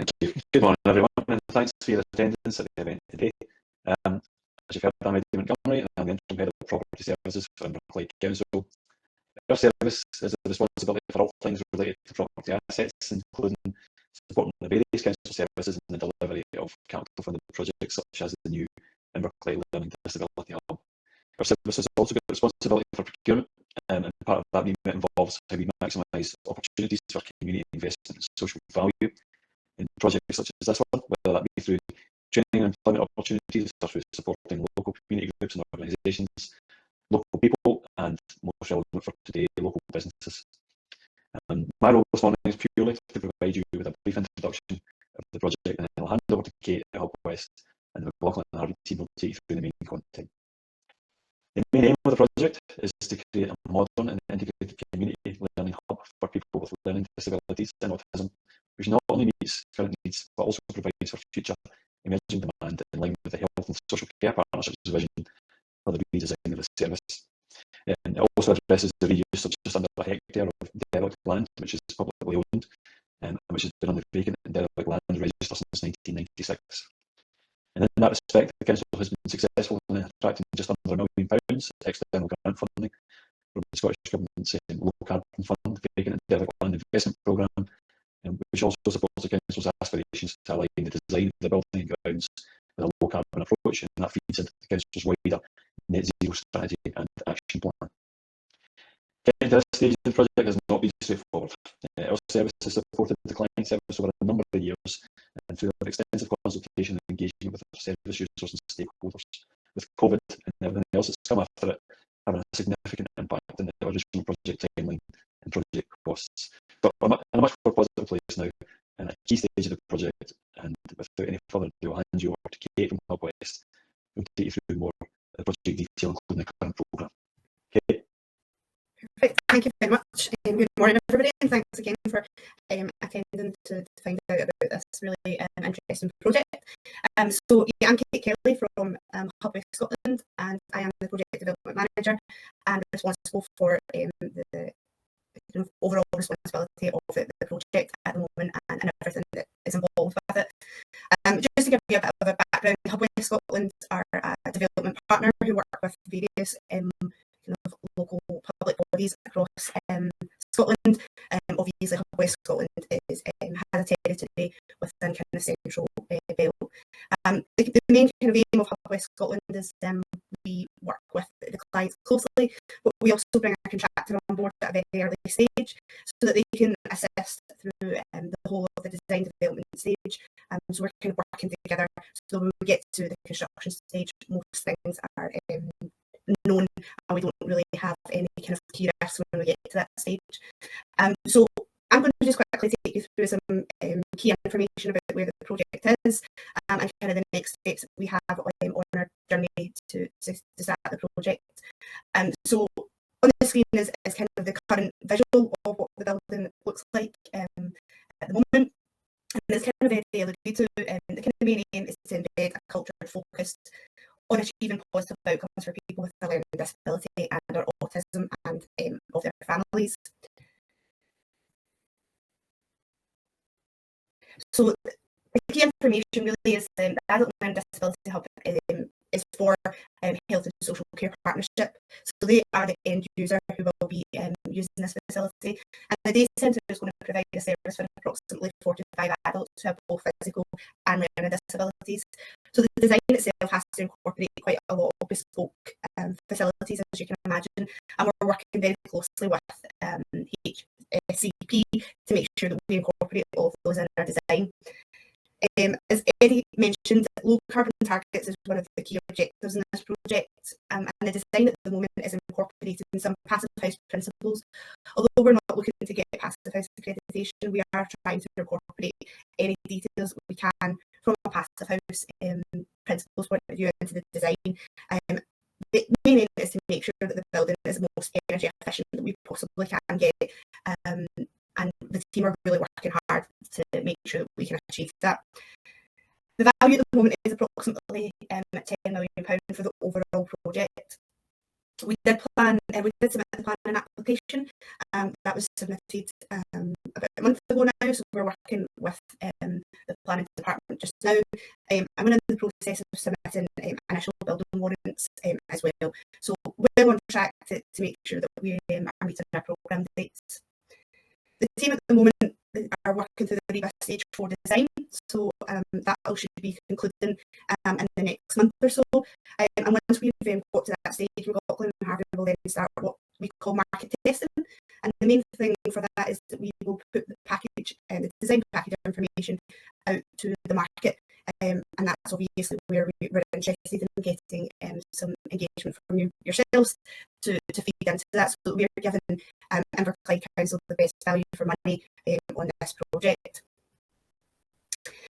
Thank you. Good morning, everyone, and thanks for your attendance at the event today. As you've heard, I'm Eddie Montgomery, and I'm the interim head of property services for Inverclyde Council. Our service is the responsibility for all things related to property assets, including supporting the various council services and the delivery of capital funded projects such as the new Inverclyde Learning Disability Hub. Our service has also got responsibility for procurement, and part of that remit involves how we maximise opportunities for community investment and social value in projects such as this one, whether that be through training and employment opportunities or through supporting local community groups and organisations, local people, and most relevant for today, local businesses. My role this morning is purely to provide you with a brief introduction of the project, and then I'll hand over to Kate at Hub West, and the McLaughlin and Harvey team will take you through the main content. The main aim of the project is to create a modern and integrated community learning hub for people with learning disabilities and autism, which not only meets current needs, but also provides for future emerging demand in line with the Health and Social Care Partnership's vision for the redesign of the service. And it also addresses the reuse of just under a hectare of derelict land, which is publicly owned, and which has been on the vacant and derelict land register since 1996. And in that respect, the Council has been successful in attracting just under £1 million external grant funding from the Scottish Government's Low Carbon Fund Vacant and Derelict Land Investment Programme, which also supports the Council's aspirations to align the design of the building and grounds with a low carbon approach, and that feeds into the Council's wider net zero strategy and action plan. Getting to this stage of the project has not been straightforward. Our service has supported the client service over a number of years, and through our extensive consultation and engagement with our service users and stakeholders, with COVID and everything else that's come after it having a significant impact on the original project timeline and project costs. But I'm in a much more positive place now, and a key stage of the project, and without any further ado, I'll hand you over to Kate from Hub West, who will take you through more of the project detail, including the current programme. Kate. Perfect. Thank you very much. Good morning, everybody, and thanks again for attending to find out about this really interesting project. So yeah, I'm Kate Kelly from Hub West Scotland, and I am the project development manager and responsible for the overall responsibility of the project at the moment and everything that is involved with it. Just to give you a bit of a background, Hub West Scotland are a development partner who work with various local public bodies across Scotland. Obviously, Hub West Scotland is, has a territory within kind of central belt. The main kind of aim of Hub West Scotland is we work with the clients closely, but we also bring a contractor on board at a very early stage so that they can assist through the whole of the design development stage. So we're kind of working together, so when we get to the construction stage, most things are known, and we don't really have any kind of key risks when we get to that stage. So I'm going to just quickly take you through some key information about where the project is, and kind of the next steps that we have on our journey to start the project. So on the screen is kind of the current visual of what the building looks like at the moment. And it's kind of very alluded to. The kind of main aim is to embed a culture focused on achieving positive outcomes for people with a learning disability and or autism and of their families. So the key information really is the Adult Learning Disability Hub is for Health and Social Care Partnership. So they are the end user who will be using this facility. And the day centre is going to provide a service for approximately 45 adults who have both physical and learning disabilities. So the design itself has to incorporate quite a lot of bespoke facilities, as you can imagine. And we're working very closely with HCP to make sure that we incorporate all of those in our design. As Eddie mentioned, low carbon targets is one of the key objectives in this project, and the design at the moment is incorporating some passive house principles. Although we're not looking to get passive house accreditation, we are trying to incorporate any details we can from a passive house principles point of view into the design. The main aim is to make sure that the building is the most energy efficient that we possibly can get, and the team are really working hard to make sure that we can achieve that. The value at the moment is approximately £10 million for the overall project. We did submit the plan and application. That was submitted about a month ago now, so we're working with the just now. I'm in the process of submitting initial building warrants as well. So we're on track to make sure that we are meeting our programme dates. The team at the moment are working through the REBA stage 4 design, so that all should be concluding in the next month or so. And once we've got to that stage, McLaughlin and Harvey will then start what we call market testing. And the main thing for that is that we will put the package, the design package information out to the market. And that's obviously where we're interested in getting some engagement from yourselves to feed into that, so that we're giving Inverclyde Council the best value for money on this project.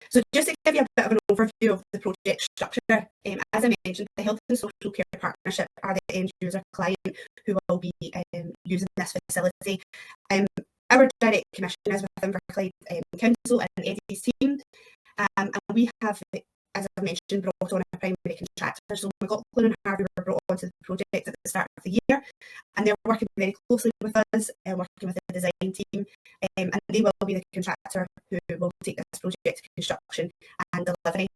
So just to give you a bit of an overview of the project structure, as I mentioned, the Health and Social Care Partnership are the end user client who will be using this facility. Our direct commission is with Inverclyde Council and Eddie's team, and we have, as I mentioned, brought on a primary contractor. So McLaughlin and Harvey were brought onto the project at the start of the year, and they're working very closely with us, working with the design team, and they will be the contractor who will take this project to construction and delivery.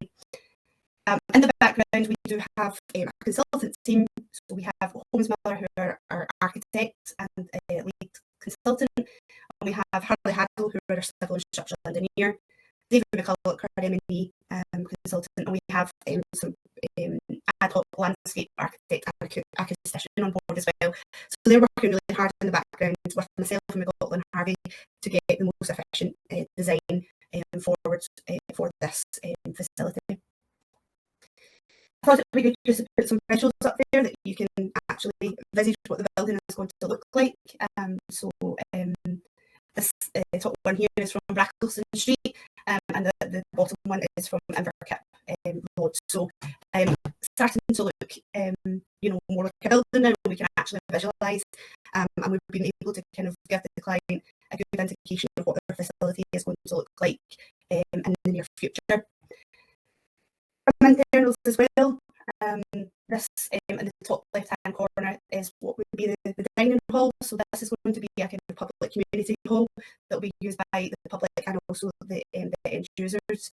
In the background, we do have a consultant team. So we have Holmes Miller, who are our architect and lead consultant, and we have Harvey Haddle, who are our civil and structural engineer, David McCulloch, our M&E consultant, and we have some ad hoc landscape architect and acoustician on board as well. So they're working really hard in the background with myself and McLaughlin and Harvey to get the most efficient design forward for this facility. I thought it would be good just to put some visuals up there that you can actually envisage what the building is going to look like. This top one here is from Brackleston Street, and the bottom one is from Inverclyde Road. So starting to look, more like a building now, we can actually visualise, and we've been able to kind of give the client a good indication of what their facility is going to look like in the near future. From internals as well, this in the top left-hand corner is what would be the dining hall. So this is going to be a kind of public community hall that will be used by the public and also the end users.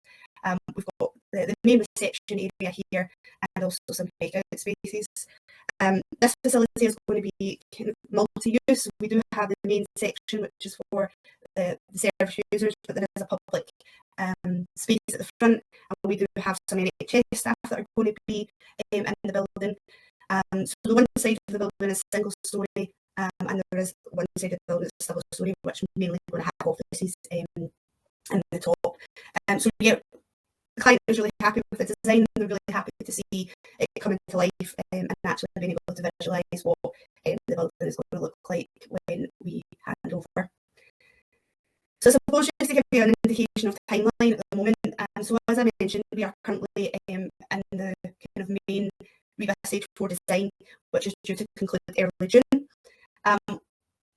We've got the main reception area here and also some breakout spaces. This facility is going to be kind of multi-use. We do have the main section, which is for the service users, but there is a public space at the front, and we do have some NHS staff that are going to be in the building. So the one side of the building is single storey, and there is one side of the building that's double storey, which mainly going to have offices in the top. So yeah, the client is really happy with the design. They're really happy to see it coming to life and actually being able to visualise what the building is going to look like when we hand over. So I suppose just to give you an indication of the timeline at the moment, so as I mentioned, we are currently in the kind of main REBA stage 4 design, which is due to conclude early June.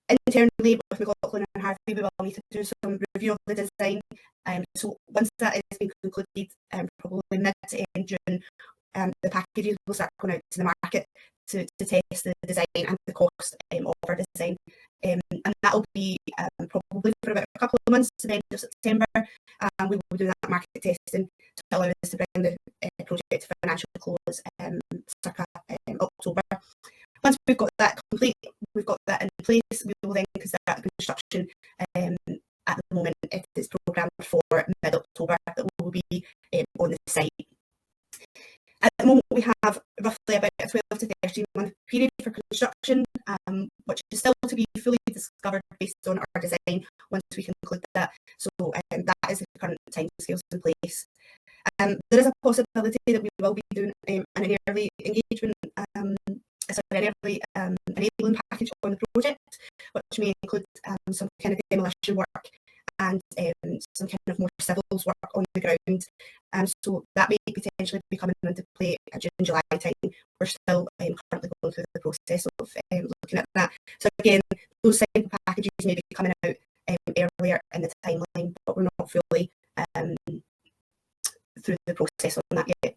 Internally with McLaughlin and Harvey, we will need to do some review of the design. So once that has been concluded, probably mid to end June, the packages will start going out to the market to test the design and the cost of our design. And that will be probably for about a couple of months to the end of September. We will be doing that market testing to allow us to bring the project to financial close circa October. Once we've got that complete, we've got that in place, we will then start the construction. At the moment, it is programmed for mid-October that we will be on the site. At the moment, we have roughly about a 12 to 13 month period for construction, which is still to be fully discovered based on our design once we conclude that. So that is the current timescales in place. There is a possibility that we will be doing an early engagement, an early enabling package on the project, which may include some kind of demolition work and some kind of more civils work on the ground. So that may potentially be coming into play at June, July time. We're still currently going through the process of looking at that. So again, those type of packages may be coming out earlier in the timeline, but we're not fully through the process on that yet.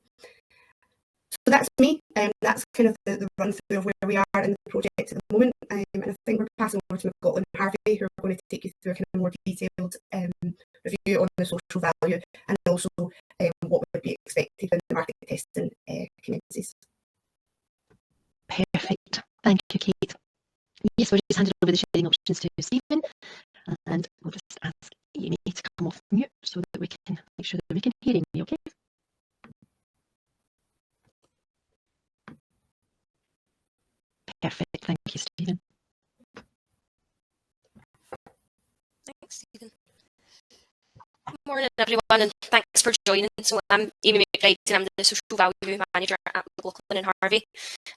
So that's me, that's kind of the run through of where we are in the project at the moment, and I think we're passing over to McLaughlin and Harvey, who are going to take you through a kind of more detailed review on the social value and also would be expected in the market testing communities. Perfect. Thank you, Kate. Yes, we'll just hand it over the sharing options to Stephen, and we'll just ask Amy to come off mute so that we can make sure that we can hear Amy, okay? Perfect. Thank you, Stephen. Thanks, Stephen. Good morning, everyone, and thanks for joining. So I'm Amy McLaughlin, and I'm the Social Value Manager at McLaughlin and Harvey.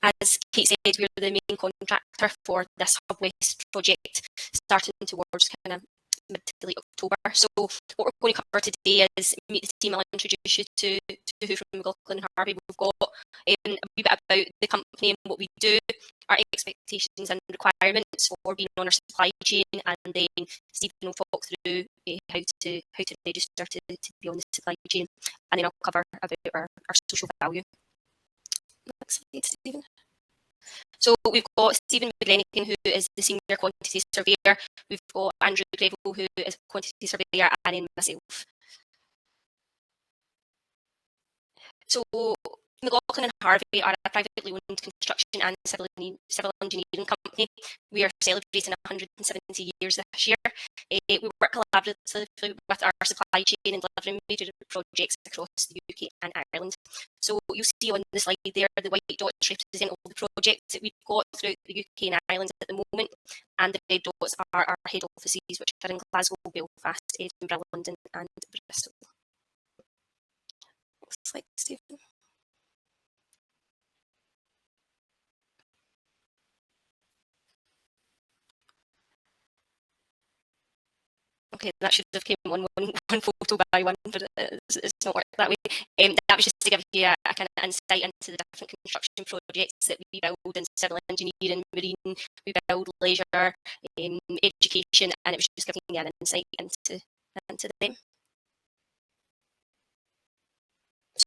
As Kate said, we're the main contractor for this Hub West project, starting towards kind of mid to late October. So what we're going to cover today is meet the team. I'll introduce you to who from McLaughlin and Harvey. We've got a wee bit about the company and what we do, our expectations and requirements for being on our supply chain, and then Stephen will talk through how to register to be on the supply chain, and then I'll cover about our social value. Next slide, Stephen. So we've got Stephen McLaughlin, who is the Senior Quantity Surveyor. We've got Andrew Greville, who is a Quantity Surveyor, and then myself. So McLaughlin and Harvey are a privately owned construction and civil engineering company. We are celebrating 170 years this year. We work collaboratively with our supply chain and delivering major projects across the UK and Ireland. So you'll see on the slide there, the white dots represent all the projects that we've got throughout the UK and Ireland at the moment, and the red dots are our head offices, which are in Glasgow, Belfast, Edinburgh, London and Bristol. Next slide, Stephen. Okay, that should have came on one photo by one, but it's not worked that way. That was just to give you a kind of insight into the different construction projects that we build in civil engineering, marine, we build leisure, education, and it was just giving you an insight into them.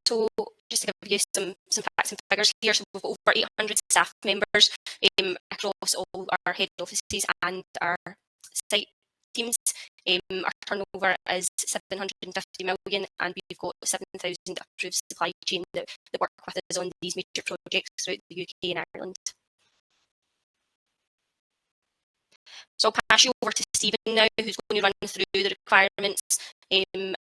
So just to give you some facts and figures here, so we've got over 800 staff members across all our head offices and our site teams. Our turnover is 750 million, and we've got 7,000 approved supply chain that work with us on these major projects throughout the UK and Ireland. So I'll pass you over to Stephen now, who's going to run through the requirements and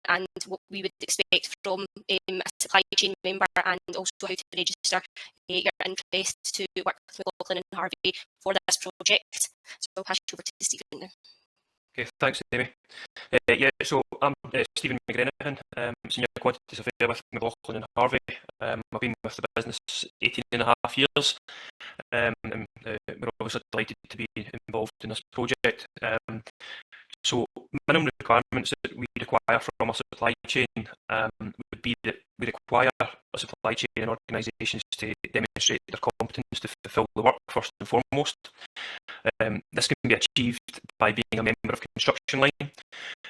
what we would expect from a supply chain member, and also how to register your interest to work with McLaughlin and Harvey for this project. So I'll pass you over to Stephen now. Okay, thanks, Amy. So I'm Stephen McLaughlin, Senior Quantity Surveyor with McLaughlin and Harvey. I've been with the business 18 and a half years. And we're obviously delighted to be involved in this project. So minimum requirements that we require from our supply chain would be that we require a supply chain and organisations to demonstrate their competence to fulfil the work first and foremost. This can be achieved by being a member of Construction Line,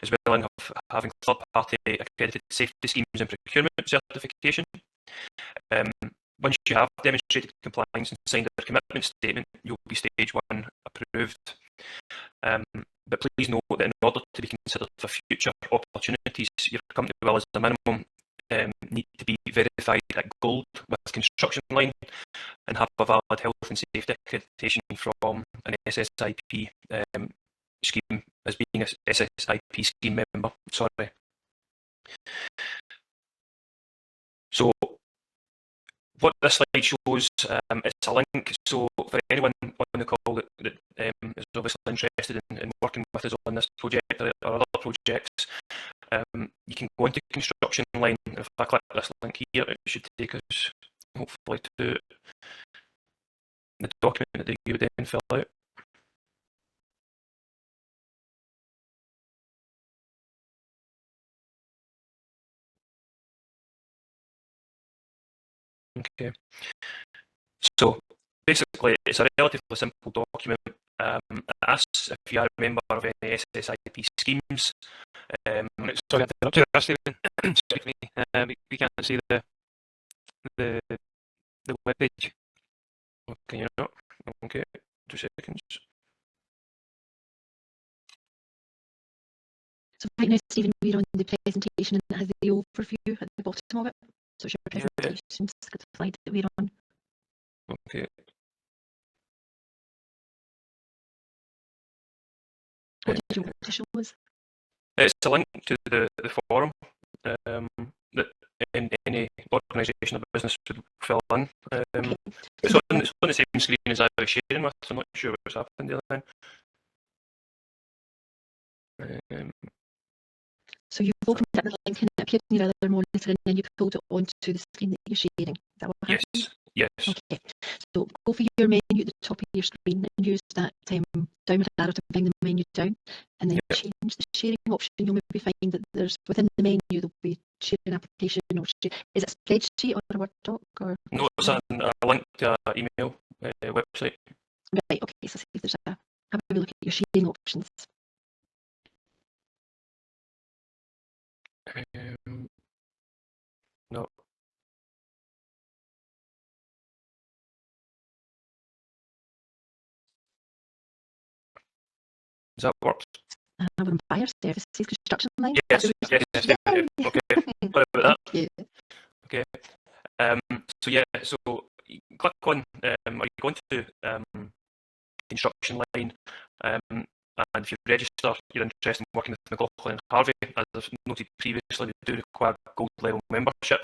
as well as having third-party accredited safety schemes and procurement certification. Once you have demonstrated compliance and signed a commitment statement, you'll be stage 1 approved. But please note that in order to be considered for future opportunities, your company will, as a minimum, need to be verified at Gold with Construction Line and have a valid health and safety accreditation from an SSIP scheme, as being a SSIP scheme member. Sorry. So what this slide shows, it's a link. So for anyone on the call that is obviously interested in working with us on this project or other projects, you can go into Construction Line, and if I click this link here, it should take us hopefully to the document that you would then fill out. Okay, so basically it's a relatively simple document. It asks if you are a member of any SSIP schemes. Sorry to interrupt you there, Stephen. We can't see the web page. Can you not? Okay, 2 seconds. So right now, Stephen, we're on the presentation and it has the overview at the bottom of it. So it's your Yeah. presentation slide that we're on. Okay. What did you want to show us? It's a link to the forum that any organisation or business would fill in. Okay. It's on the same screen as I was sharing with. I'm not sure what's happened the other time. So you've opened up the link and it appeared in your other monitor, and then you pulled it onto the screen that you're sharing. Is that what happened? Yes. Okay. So go for your menu at the top of your screen and use that downward arrow to bring the menu down, and then change the sharing option. You'll maybe find that there's within the menu there'll be sharing application or is it a spreadsheet or a Word doc or? No, it's a link to an email website. Right. Okay. So see if there's have a look at your sharing options. No. Does that work? We're on buyer services, construction line. Yes. Okay. Sorry about that. Yeah. Okay. So yeah. So you click on. Or you go into construction line. And if you register, you're interested in working with McLaughlin and Harvey, as I've noted previously, we do require gold level membership.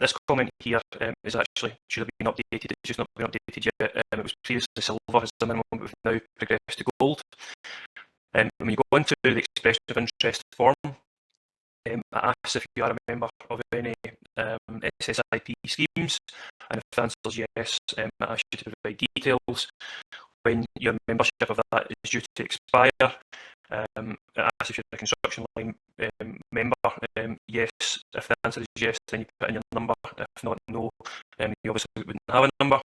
This comment here is actually should have been updated. It's just not been updated yet. It was previously silver as the minimum, but we've now progressed to gold. When you go into the expression of interest form, it asks if you are a member of any SSIP schemes, and if the answer is yes, it asks you to provide details. When your membership of that is due to expire, it asks if you're a construction line member. Yes, if the answer is yes, then you put in your number. If not, no, you obviously wouldn't have a number.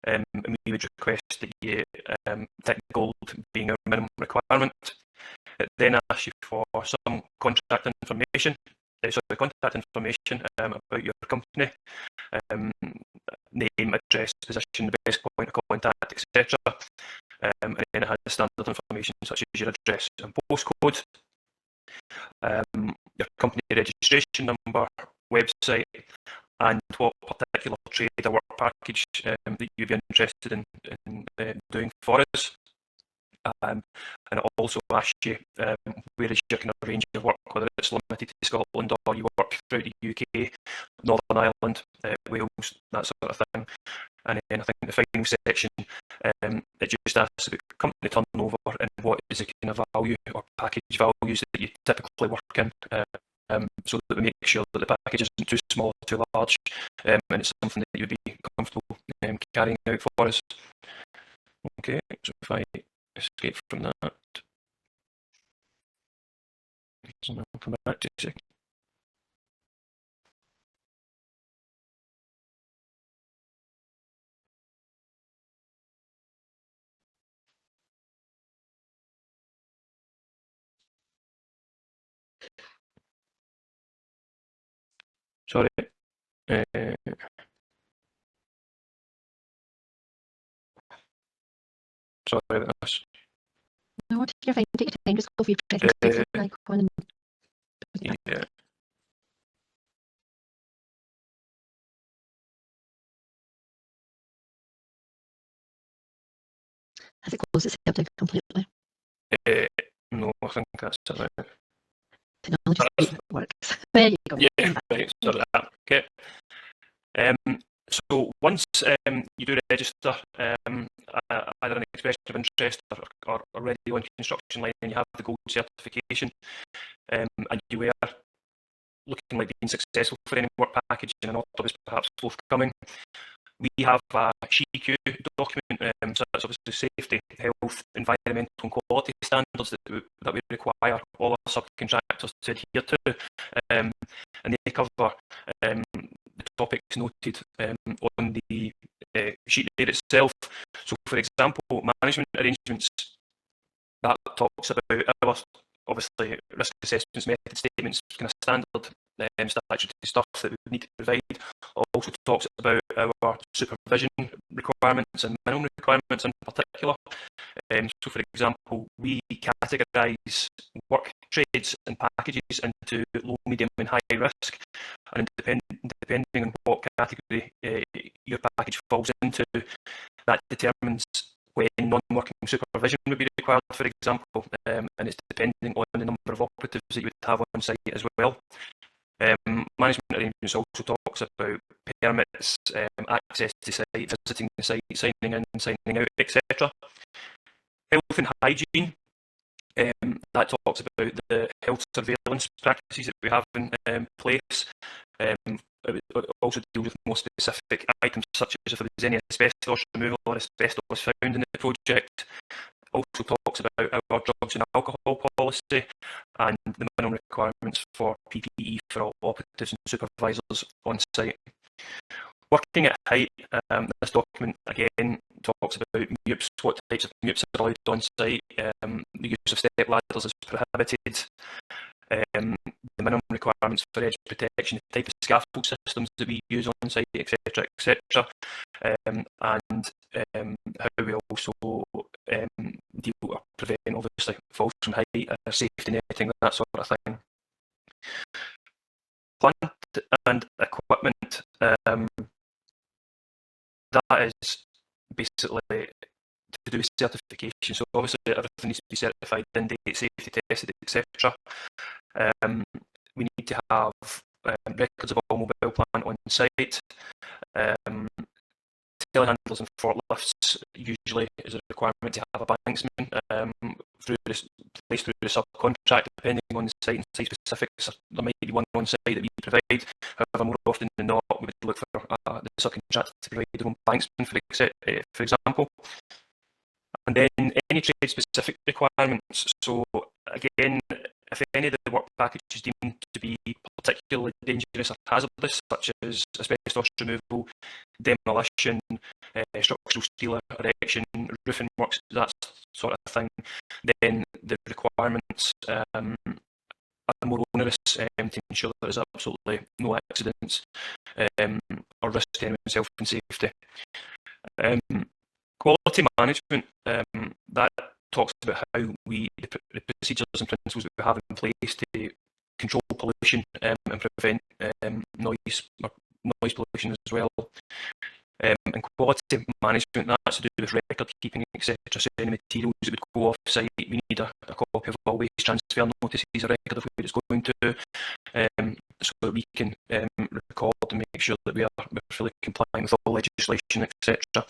And we would request that you tick gold being our minimum requirement. It then asks you for some contact information. Contact information about your company, name, address, position, the best point of contact, etc. And then it has standard information such as your address and postcode, your company registration number, website, and what particular trade or work package that you'd be interested in doing for us. And it also asks you where is you can arrange your work, whether it's limited to Scotland or you work throughout the UK, Northern Ireland, Wales, that sort of thing. And then I think the final section, it just asks about company turnover and what is the kind of value or package values that you typically work in, so that we make sure that the package isn't too small or too large, and it's something that you'd be comfortable carrying out for us. Okay, so if I escape from that, so I'll come back to a second. Sorry. Sorry about this. No, take your time, just go for your presentation icon and yeah. Has it closed itself down completely? No, I think that's it. Technology works. There you go. Yeah, right, sorry that. Okay. So once you do register, either an expression of interest or already on construction line, and you have the gold certification, and you were looking like being successful for any work package and an order is perhaps forthcoming, we have a SHE-Q document, so that's obviously safety, health, environmental and quality standards that we require all our subcontractors to adhere to, and they cover the topics noted on the sheet there itself. So for example, management arrangements, that talks about our obviously risk assessments, method statements, kind of standard statutory stuff that we need to provide. Also talks about our supervision requirements and minimum requirements in particular. So for example, we categorise work trades and packages into low, medium and high risk, and depending on what category your package falls into, that determines when non-working supervision would be required, for example, and it's depending on the number of operatives that you would have on site as well. Management arrangements also talks about permits, access to site, visiting the site, signing in, signing out, etc. Health and hygiene, that talks about the health surveillance practices that we have in place. It also deals with more specific items such as if there was any asbestos removal or asbestos found in the project. Also talks about our drugs and alcohol policy and the minimum requirements for PPE for all operatives and supervisors on site. Working at height, this document again talks about MUPs, what types of MUPs are allowed on site, the use of step ladders is prohibited, the minimum requirements for edge protection, the type of scaffold systems that we use on site, etc., etc., and how we also deal or prevent, obviously, falls from height, safety netting, that sort of thing. Plant and equipment, that is basically to do with certification. So obviously everything needs to be certified, in date, safety tested, etc. We need to have records of all mobile plant on site. Telehandlers and forklifts usually is a requirement to have a banksman placed through the subcontract, depending on the site and site specifics. There might be one on site that we provide. However, more often than not, we would look for the subcontractor to provide their own banksman, for example. And then any trade specific requirements. So again, if any of the work package is deemed to be particularly dangerous or hazardous, such as asbestos removal, demolition, structural steel erection, roofing works, that sort of thing, then the requirements are more onerous to ensure that there's absolutely no accidents or risk to anyone's health and safety. Quality management, that talks about how the procedures and principles that we have in place to control pollution and prevent noise pollution as well. And quality management, that's to do with record keeping, etc. So any materials that would go off site, we need a copy of all waste transfer notices, a record of where it's going to, so that we can record and make sure that we're fully compliant with all legislation, etc.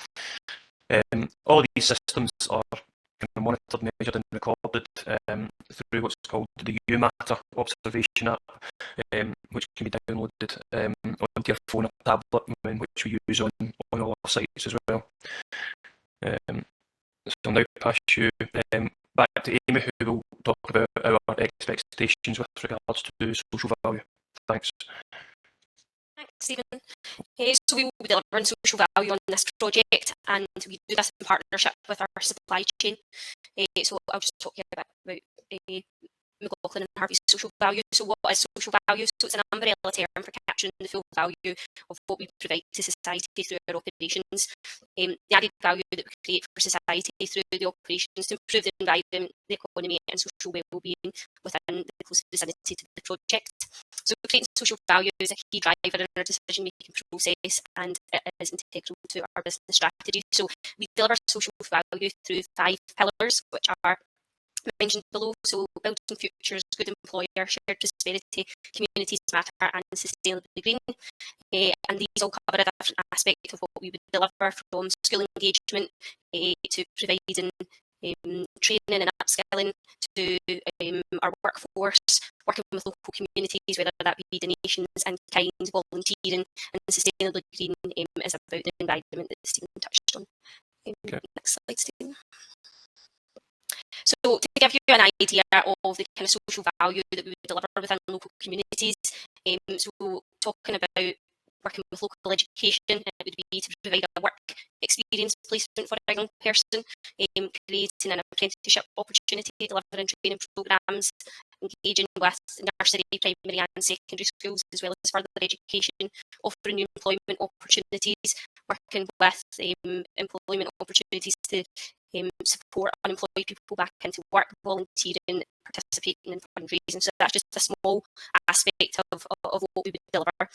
All of these systems are kind of monitored, measured and recorded through what's called the UMatter observation app, which can be downloaded onto your phone or tablet, which we use on all our sites as well. So I'll now pass you back to Amy, who will talk about our expectations with regards to social value. Thanks. Thanks, Stephen. So we will be delivering social value on this project, and we do this in partnership with our supply chain. So I'll just talk here about McLaughlin and Harvey's social value. So what is social value? So it's an umbrella term for capturing the full value of what we provide to society through our operations. The added value that we create for society through the operations to improve the environment, the economy and social well-being within the close vicinity to the project. So creating social value is a key driver in our decision-making process, and it is integral to our business strategy. So we deliver social value through 5 pillars, which are mentioned below. So building futures, good employer, shared prosperity, communities matter and sustainably green. And these all cover a different aspect of what we would deliver, from school engagement to providing training and upskilling, to our workforce, working with local communities, whether that be donations and kind, volunteering, and sustainably green is about the environment that Stephen touched on. Okay. Next slide, Stephen. So to give you an idea of the kind of social value that we would deliver within local communities, so talking about working with local education, it would be to provide a work experience placement for a young person, creating an apprenticeship opportunity, delivering training programmes, engaging with nursery, primary and secondary schools, as well as further education, offering new employment opportunities, working with employment opportunities to support unemployed people back into work, volunteering, participating in fundraising. So that's just a small aspect of what we would deliver. Our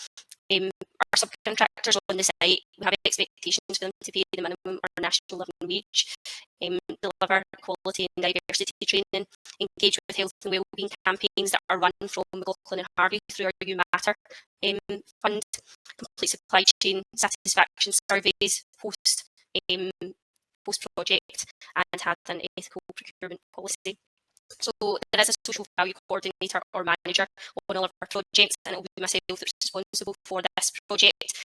subcontractors on the site, we have expectations for them to pay the minimum or national living wage, deliver quality and diversity training, engage with health and wellbeing campaigns that are run from McLaughlin and Harvey through our You Matter fund, complete supply chain satisfaction surveys post-project, and have an ethical procurement policy. So there is a social value coordinator or manager on all of our projects, and it will be myself that's responsible for this project.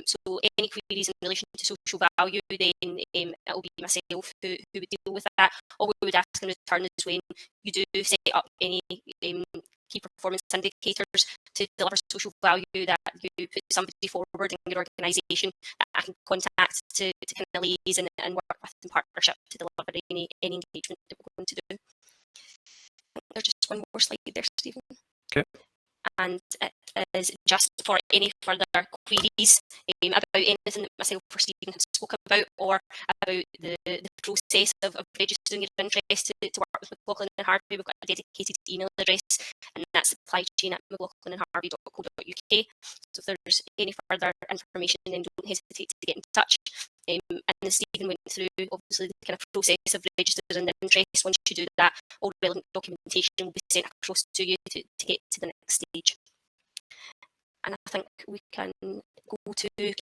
So any queries in relation to social value, then it will be myself who would deal with that. All we would ask in return is when you do set up any key performance indicators to deliver social value, that you put somebody forward in your organisation that I can contact to kind of liaise and work with in partnership to deliver any engagement that we're going to do. There's just one more slide there, Stephen. Okay. And it is just for any further queries about anything that myself or Stephen had spoke about, or about the process of registering your interest to work with McLaughlin and Harvey. We've got a dedicated email address, and that's supplychain@mclaughlinandharvey.co.uk. So if there's any further information, then don't hesitate to get in touch. And as Stephen went through, obviously, the kind of process of registering the interest. Once you do that, all relevant documentation will be sent across to you to get to the next stage. And I think we can go to